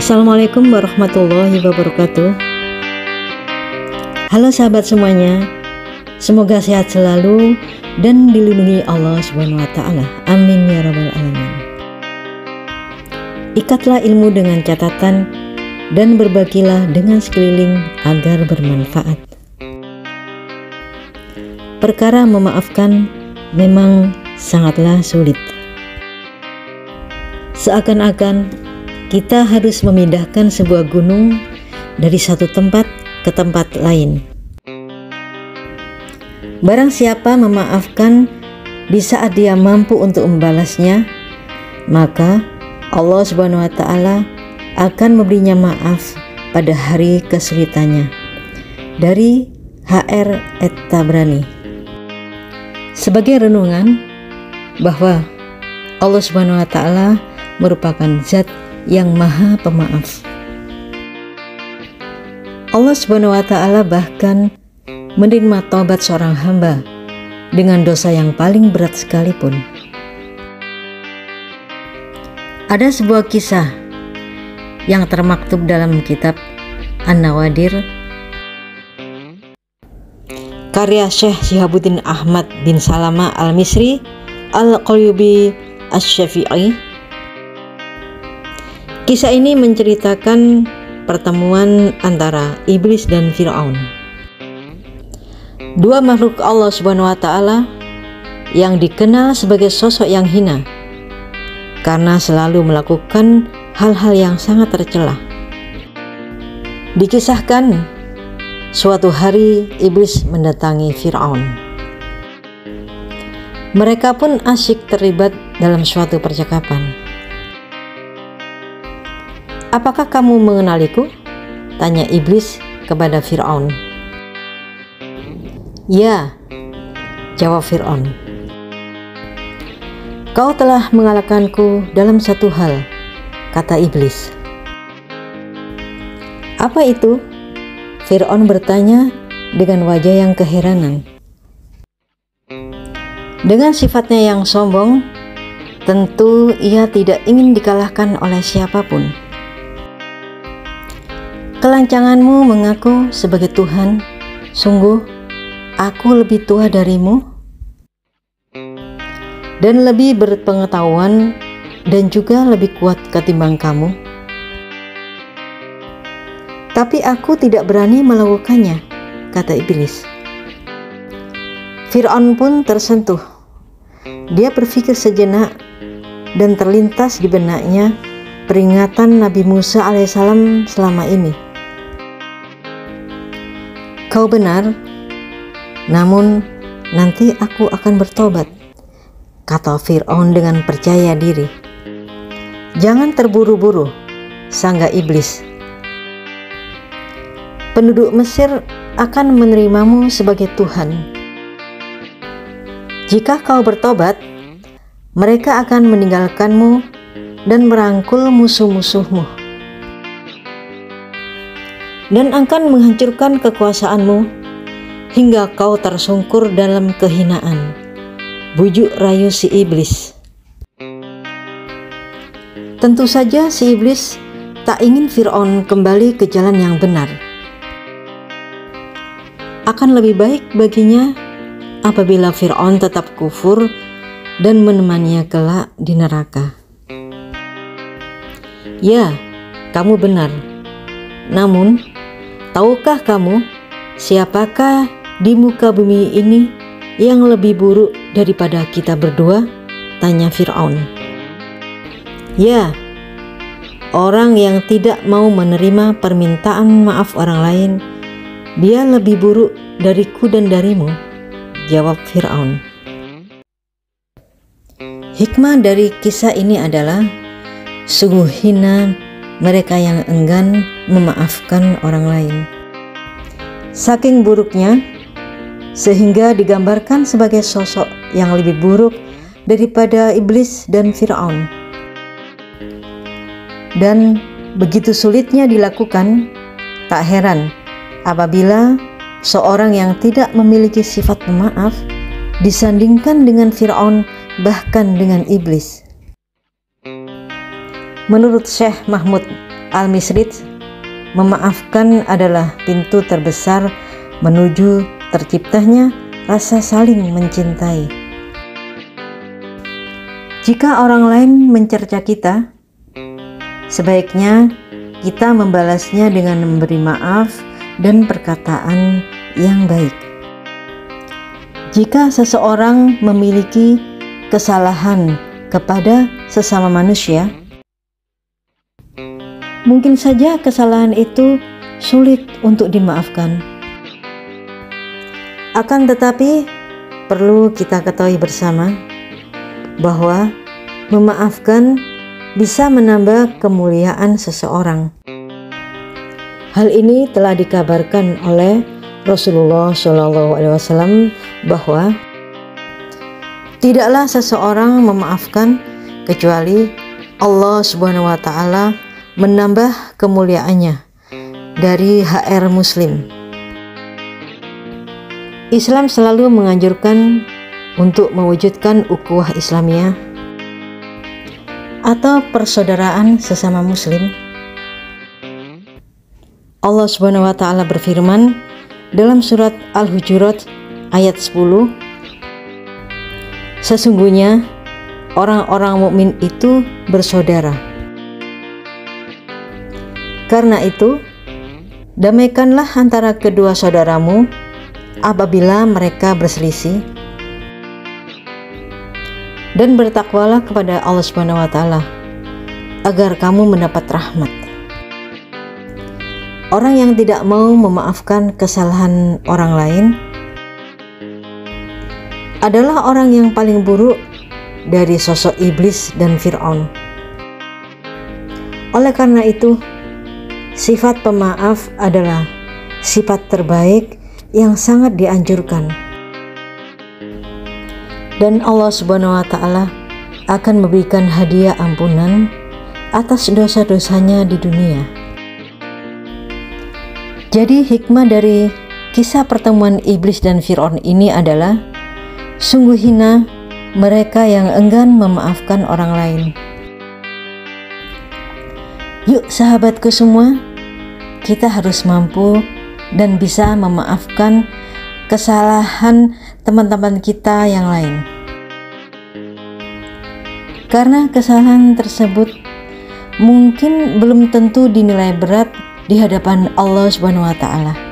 Assalamualaikum warahmatullahi wabarakatuh. Halo sahabat semuanya, semoga sehat selalu dan dilindungi Allah Subhanahu wa Ta'ala. Amin ya Rabbal 'Alamin. Ikatlah ilmu dengan catatan dan berbagilah dengan sekeliling agar bermanfaat. Perkara memaafkan memang sangatlah sulit. Seakan-akan kita harus memindahkan sebuah gunung dari satu tempat ke tempat lain. Barang siapa memaafkan di saat dia mampu untuk membalasnya, maka Allah Subhanahu wa Ta'ala akan memberinya maaf pada hari kesulitannya. Dari HR At-Tabrani. Sebagai renungan bahwa Allah Subhanahu wa Ta'ala merupakan zat yang maha pemaaf. Allah Subhanahu wa Ta'ala bahkan menerima taubat seorang hamba dengan dosa yang paling berat sekalipun. Ada sebuah kisah yang termaktub dalam kitab An-Nawadir karya Syekh Syihabuddin Ahmad bin Salama Al-Misri Al-Qalyubi Asy-Syafi'i. Kisah ini menceritakan pertemuan antara iblis dan Fir'aun, dua makhluk Allah Subhanahu wa Ta'ala yang dikenal sebagai sosok yang hina karena selalu melakukan hal-hal yang sangat tercela. Dikisahkan suatu hari iblis mendatangi Fir'aun. Mereka pun asyik terlibat dalam suatu percakapan. "Apakah kamu mengenaliku?" tanya iblis kepada Fir'aun. "Ya," jawab Fir'aun. "Kau telah mengalahkanku dalam satu hal," kata iblis. "Apa itu?" Fir'aun bertanya dengan wajah yang keheranan. Dengan sifatnya yang sombong, tentu ia tidak ingin dikalahkan oleh siapapun. "Kelancanganmu mengaku sebagai Tuhan, sungguh aku lebih tua darimu dan lebih berpengetahuan dan juga lebih kuat ketimbang kamu. Tapi aku tidak berani melakukannya," kata iblis. Fir'aun pun tersentuh. Dia berpikir sejenak dan terlintas di benaknya peringatan Nabi Musa alaihissalam selama ini. "Kau benar, namun nanti aku akan bertobat," kata Fir'aun dengan percaya diri. "Jangan terburu-buru," sangga iblis. "Penduduk Mesir akan menerimamu sebagai Tuhan. Jika kau bertobat, mereka akan meninggalkanmu dan merangkul musuh-musuhmu dan akan menghancurkan kekuasaanmu hingga kau tersungkur dalam kehinaan," bujuk rayu si iblis. Tentu saja si iblis tak ingin Fir'aun kembali ke jalan yang benar. Akan lebih baik baginya apabila Fir'aun tetap kufur dan menemaninya kelak di neraka. "Ya, kamu benar. Namun, tahukah kamu siapakah di muka bumi ini yang lebih buruk daripada kita berdua?" tanya Fir'aun. "Ya, orang yang tidak mau menerima permintaan maaf orang lain, dia lebih buruk dariku dan darimu," jawab Fir'aun. Hikmah dari kisah ini adalah sungguh hina mereka yang enggan memaafkan orang lain. Saking buruknya, sehingga digambarkan sebagai sosok yang lebih buruk daripada iblis dan Fir'aun. Dan begitu sulitnya dilakukan, tak heran apabila seorang yang tidak memiliki sifat pemaaf disandingkan dengan Fir'aun, bahkan dengan iblis. Menurut Syekh Mahmud Al-Misrid, memaafkan adalah pintu terbesar menuju terciptanya rasa saling mencintai. Jika orang lain mencerca kita, sebaiknya kita membalasnya dengan memberi maaf dan perkataan yang baik. Jika seseorang memiliki kesalahan kepada sesama manusia, mungkin saja kesalahan itu sulit untuk dimaafkan. Akan tetapi, perlu kita ketahui bersama bahwa memaafkan bisa menambah kemuliaan seseorang. Hal ini telah dikabarkan oleh Rasulullah SAW bahwa tidaklah seseorang memaafkan kecuali Allah Subhanahu wa Ta'ala menambah kemuliaannya dari HR Muslim. Islam selalu menganjurkan untuk mewujudkan ukhuwah Islamiyah atau persaudaraan sesama Muslim. Allah Subhanahu wa Ta'ala berfirman dalam surat Al-Hujurat ayat 10, sesungguhnya orang-orang mukmin itu bersaudara. Karena itu, damaikanlah antara kedua saudaramu apabila mereka berselisih, dan bertakwalah kepada Allah Subhanahu wa Ta'ala agar kamu mendapat rahmat. Orang yang tidak mau memaafkan kesalahan orang lain adalah orang yang paling buruk dari sosok iblis dan Fir'aun. Oleh karena itu, sifat pemaaf adalah sifat terbaik yang sangat dianjurkan, dan Allah Subhanahu wa Ta'ala akan memberikan hadiah ampunan atas dosa-dosanya di dunia. Jadi hikmah dari kisah pertemuan iblis dan Fir'aun ini adalah sungguh hina mereka yang enggan memaafkan orang lain. Yuk sahabatku semua, kita harus mampu dan bisa memaafkan kesalahan teman-teman kita yang lain. Karena kesalahan tersebut mungkin belum tentu dinilai berat di hadapan Allah Subhanahu wa Ta'ala.